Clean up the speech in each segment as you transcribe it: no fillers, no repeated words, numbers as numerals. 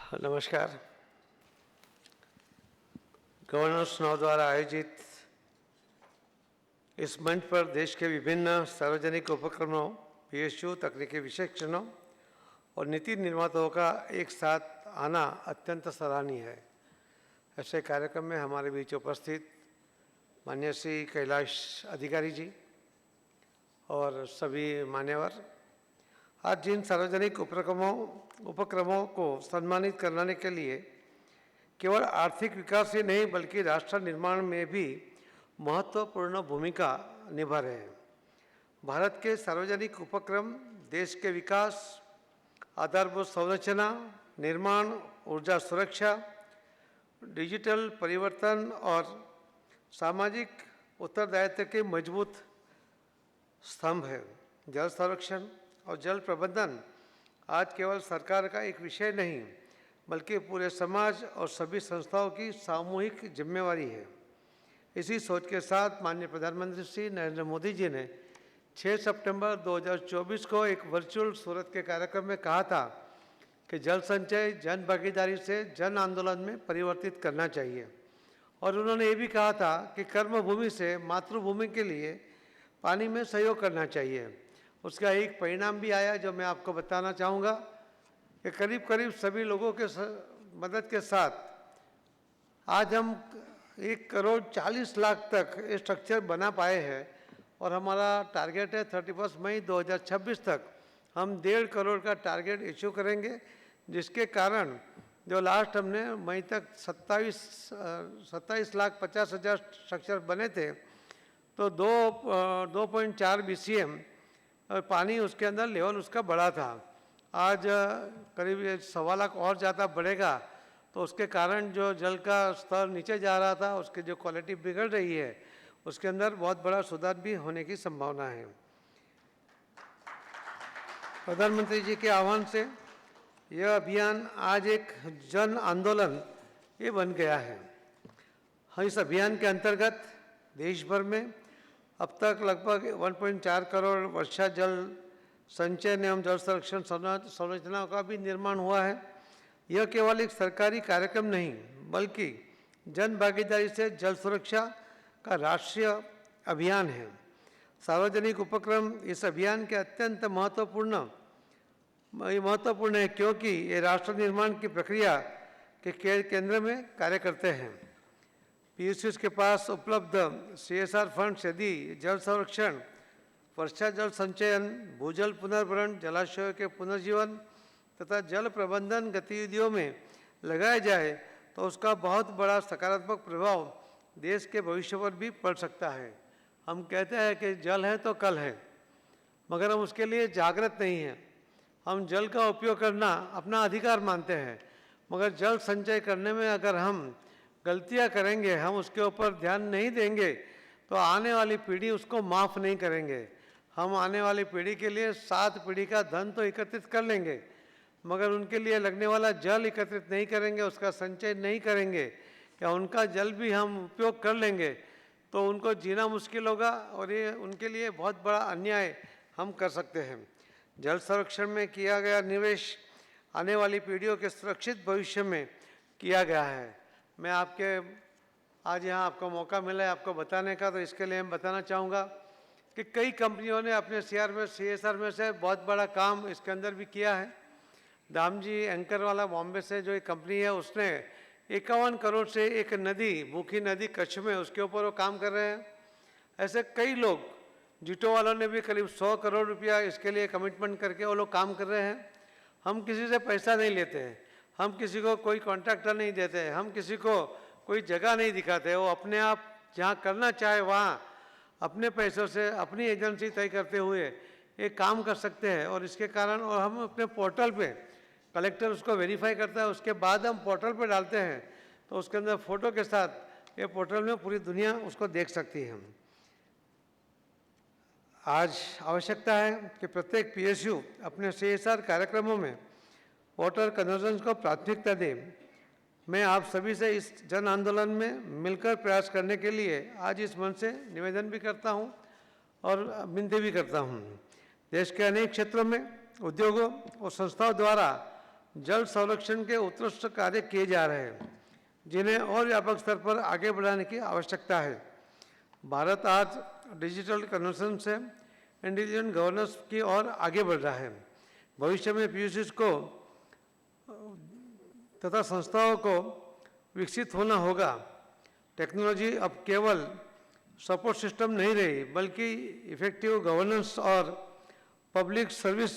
नमस्कार। गवर्नर्स नौ द्वारा आयोजित इस मंच पर देश के विभिन्न सार्वजनिक उपक्रमों, पीएसयू, तकनीकी विशेषज्ञों और नीति निर्माताओं का एक साथ आना अत्यंत सराहनीय है। ऐसे कार्यक्रम में हमारे बीच उपस्थित माननीय श्री कैलाश अधिकारी जी और सभी मान्यवर, आज जिन सार्वजनिक उपक्रमों को सम्मानित कराने के लिए केवल आर्थिक विकास ही नहीं बल्कि राष्ट्र निर्माण में भी महत्वपूर्ण भूमिका निभा रहे हैं। भारत के सार्वजनिक उपक्रम देश के विकास, आधारभूत संरचना निर्माण, ऊर्जा सुरक्षा, डिजिटल परिवर्तन और सामाजिक उत्तरदायित्व के मजबूत स्तंभ है। जल संरक्षण और जल प्रबंधन आज केवल सरकार का एक विषय नहीं बल्कि पूरे समाज और सभी संस्थाओं की सामूहिक जिम्मेवारी है। इसी सोच के साथ माननीय प्रधानमंत्री श्री नरेंद्र मोदी जी ने 6 सितंबर 2024 को एक वर्चुअल सूरत के कार्यक्रम में कहा था कि जल संचय जन भागीदारी से जन आंदोलन में परिवर्तित करना चाहिए और उन्होंने ये भी कहा था कि कर्मभूमि से मातृभूमि के लिए पानी में सहयोग करना चाहिए। उसका एक परिणाम भी आया जो मैं आपको बताना चाहूँगा कि करीब करीब सभी लोगों के मदद के साथ आज हम 1,40,00,000 तक ये स्ट्रक्चर बना पाए हैं और हमारा टारगेट है 31 मई 2026 तक हम 1.5 करोड़ का टारगेट इश्यू करेंगे, जिसके कारण जो लास्ट हमने मई तक 27,50,000 स्ट्रक्चर बने थे तो 2.4 BCM पानी उसके अंदर लेवल उसका बढ़ा था। आज करीब 1.25 लाख और ज़्यादा बढ़ेगा तो उसके कारण जो जल का स्तर नीचे जा रहा था उसकी जो क्वालिटी बिगड़ रही है उसके अंदर बहुत बड़ा सुधार भी होने की संभावना है। प्रधानमंत्री जी के आह्वान से यह अभियान आज एक जन आंदोलन ये बन गया है। इस अभियान के अंतर्गत देश भर में अब तक लगभग 1.4 करोड़ वर्षा जल संचयन एवं जल संरक्षण संरचनाओं का भी निर्माण हुआ है। यह केवल एक सरकारी कार्यक्रम नहीं बल्कि जन भागीदारी से जल सुरक्षा का राष्ट्रीय अभियान है। सार्वजनिक उपक्रम इस अभियान के अत्यंत महत्वपूर्ण है क्योंकि ये राष्ट्र निर्माण की प्रक्रिया के केंद्र में कार्य करते हैं। पीएसयूज के पास उपलब्ध CSR फंड्स यदि जल संरक्षण, वर्षा जल संचयन, भूजल पुनर्भरण, जलाशयों के पुनर्जीवन तथा जल प्रबंधन गतिविधियों में लगाया जाए तो उसका बहुत बड़ा सकारात्मक प्रभाव देश के भविष्य पर भी पड़ सकता है। हम कहते हैं कि जल है तो कल है, मगर हम उसके लिए जागृत नहीं हैं। हम जल का उपयोग करना अपना अधिकार मानते हैं, मगर जल संचय करने में अगर हम गलतियां करेंगे, हम उसके ऊपर ध्यान नहीं देंगे तो आने वाली पीढ़ी उसको माफ़ नहीं करेंगे। हम आने वाली पीढ़ी के लिए 7 पीढ़ी का धन तो एकत्रित कर लेंगे, मगर उनके लिए लगने वाला जल एकत्रित नहीं करेंगे, उसका संचय नहीं करेंगे या उनका जल भी हम उपयोग कर लेंगे तो उनको जीना मुश्किल होगा और ये उनके लिए बहुत बड़ा अन्याय हम कर सकते हैं। जल संरक्षण में किया गया निवेश आने वाली पीढ़ियों के सुरक्षित भविष्य में किया गया है। मैं आज यहाँ आपको मौका मिला है आपको बताने का, तो इसके लिए मैं बताना चाहूँगा कि कई कंपनियों ने अपने CSR में से बहुत बड़ा काम इसके अंदर भी किया है। दामजी एंकर वाला बॉम्बे से जो एक कंपनी है उसने 51 करोड़ से एक नदी, भूखी नदी कच्छ में, उसके ऊपर वो काम कर रहे हैं। ऐसे कई लोग, जिटो वालों ने भी करीब 100 करोड़ रुपया इसके लिए कमिटमेंट करके वो लोग काम कर रहे हैं। हम किसी से पैसा नहीं लेते हैं, हम किसी को कोई कॉन्ट्रैक्टर नहीं देते हैं, हम किसी को कोई जगह नहीं दिखाते। वो अपने आप जहाँ करना चाहे वहाँ अपने पैसों से अपनी एजेंसी तय करते हुए ये काम कर सकते हैं। और इसके कारण और हम अपने पोर्टल पे, कलेक्टर उसको वेरीफाई करता है, उसके बाद हम पोर्टल पे डालते हैं तो उसके अंदर फ़ोटो के साथ ये पोर्टल में पूरी दुनिया उसको देख सकती है। आज आवश्यकता है कि प्रत्येक PSU अपने CSR कार्यक्रमों में वाटर कंजर्वेशन को प्राथमिकता दे। मैं आप सभी से इस जन आंदोलन में मिलकर प्रयास करने के लिए आज इस मंच से निवेदन भी करता हूं और विनती भी करता हूं। देश के अनेक क्षेत्रों में उद्योगों और संस्थाओं द्वारा जल संरक्षण के उत्कृष्ट कार्य किए जा रहे हैं, जिन्हें और व्यापक स्तर पर आगे बढ़ाने की आवश्यकता है। भारत आज डिजिटल कन्वर्सन से इंटेलिजेंट गवर्नेंस की ओर आगे बढ़ रहा है। भविष्य में पीयूसीज को तथा संस्थाओं को विकसित होना होगा। टेक्नोलॉजी अब केवल सपोर्ट सिस्टम नहीं रही, बल्कि इफेक्टिव गवर्नेंस और पब्लिक सर्विस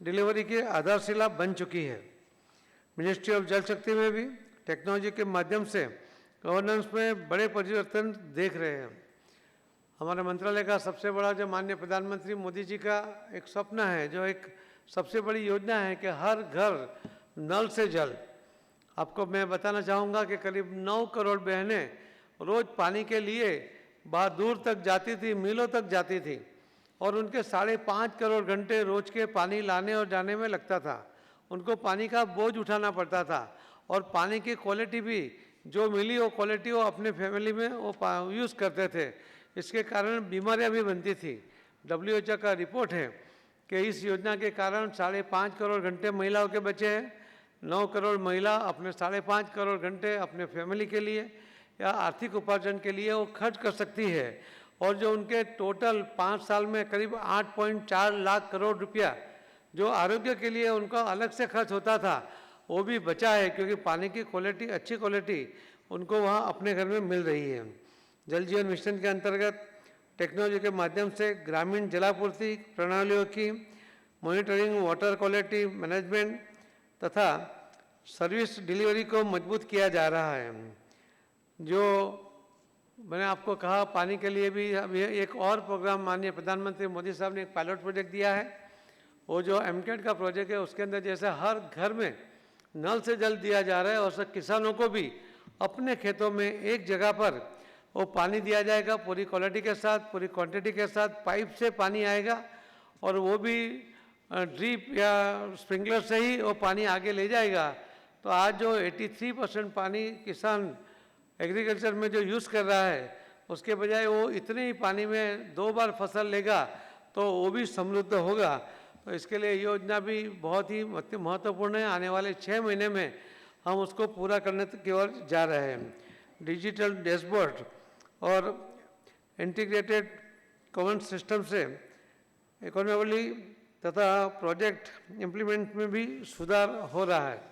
डिलीवरी की आधारशिला बन चुकी है। मिनिस्ट्री ऑफ जल शक्ति में भी टेक्नोलॉजी के माध्यम से गवर्नेंस में बड़े परिवर्तन देख रहे हैं। हमारे मंत्रालय का सबसे बड़ा जो माननीय प्रधानमंत्री मोदी जी का एक स्वप्न है, जो एक सबसे बड़ी योजना है कि हर घर नल से जल। आपको मैं बताना चाहूँगा कि करीब 9 करोड़ बहनें रोज़ पानी के लिए बाहर दूर तक जाती थी, मीलों तक जाती थी, और उनके 5.5 करोड़ घंटे रोज के पानी लाने और जाने में लगता था। उनको पानी का बोझ उठाना पड़ता था, और पानी की क्वालिटी भी जो मिली वो क्वालिटी वो अपने फैमिली में वो यूज़ करते थे। इसके कारण बीमारियां भी बनती थी। WHO का रिपोर्ट है कि इस योजना के कारण 5.5 करोड़ घंटे महिलाओं के बचे हैं। 9 करोड़ महिला अपने 5.5 करोड़ घंटे अपने फैमिली के लिए या आर्थिक उपार्जन के लिए वो खर्च कर सकती है, और जो उनके टोटल 5 साल में करीब 8.4 लाख करोड़ रुपया जो आरोग्य के लिए उनका अलग से खर्च होता था, वो भी बचा है, क्योंकि पानी की क्वालिटी, अच्छी क्वालिटी उनको वहाँ अपने घर में मिल रही है। जल जीवन मिशन के अंतर्गत टेक्नोलॉजी के माध्यम से ग्रामीण जलापूर्ति प्रणालियों की मॉनिटरिंग, वाटर क्वालिटी मैनेजमेंट तथा सर्विस डिलीवरी को मजबूत किया जा रहा है। जो मैंने आपको कहा, पानी के लिए भी अभी एक और प्रोग्राम माननीय प्रधानमंत्री मोदी साहब ने एक पायलट प्रोजेक्ट दिया है। वो जो एमकेड का प्रोजेक्ट है, उसके अंदर जैसे हर घर में नल से जल दिया जा रहा है, और किसानों को भी अपने खेतों में एक जगह पर वो पानी दिया जाएगा, पूरी क्वालिटी के साथ, पूरी क्वांटिटी के साथ पाइप से पानी आएगा, और वो भी ड्रिप या स्प्रिंकलर से ही वो पानी आगे ले जाएगा। तो आज जो 83% पानी किसान एग्रीकल्चर में जो यूज़ कर रहा है, उसके बजाय वो इतने ही पानी में 2 बार फसल लेगा, तो वो भी समृद्ध होगा। तो इसके लिए योजना भी बहुत ही महत्वपूर्ण है। आने वाले 6 महीने में हम उसको पूरा करने की ओर जा रहे हैं। डिजिटल डैशबोर्ड और इंटीग्रेटेड कॉमन सिस्टम से इकोनॉमिकली तथा प्रोजेक्ट इम्प्लीमेंट में भी सुधार हो रहा है।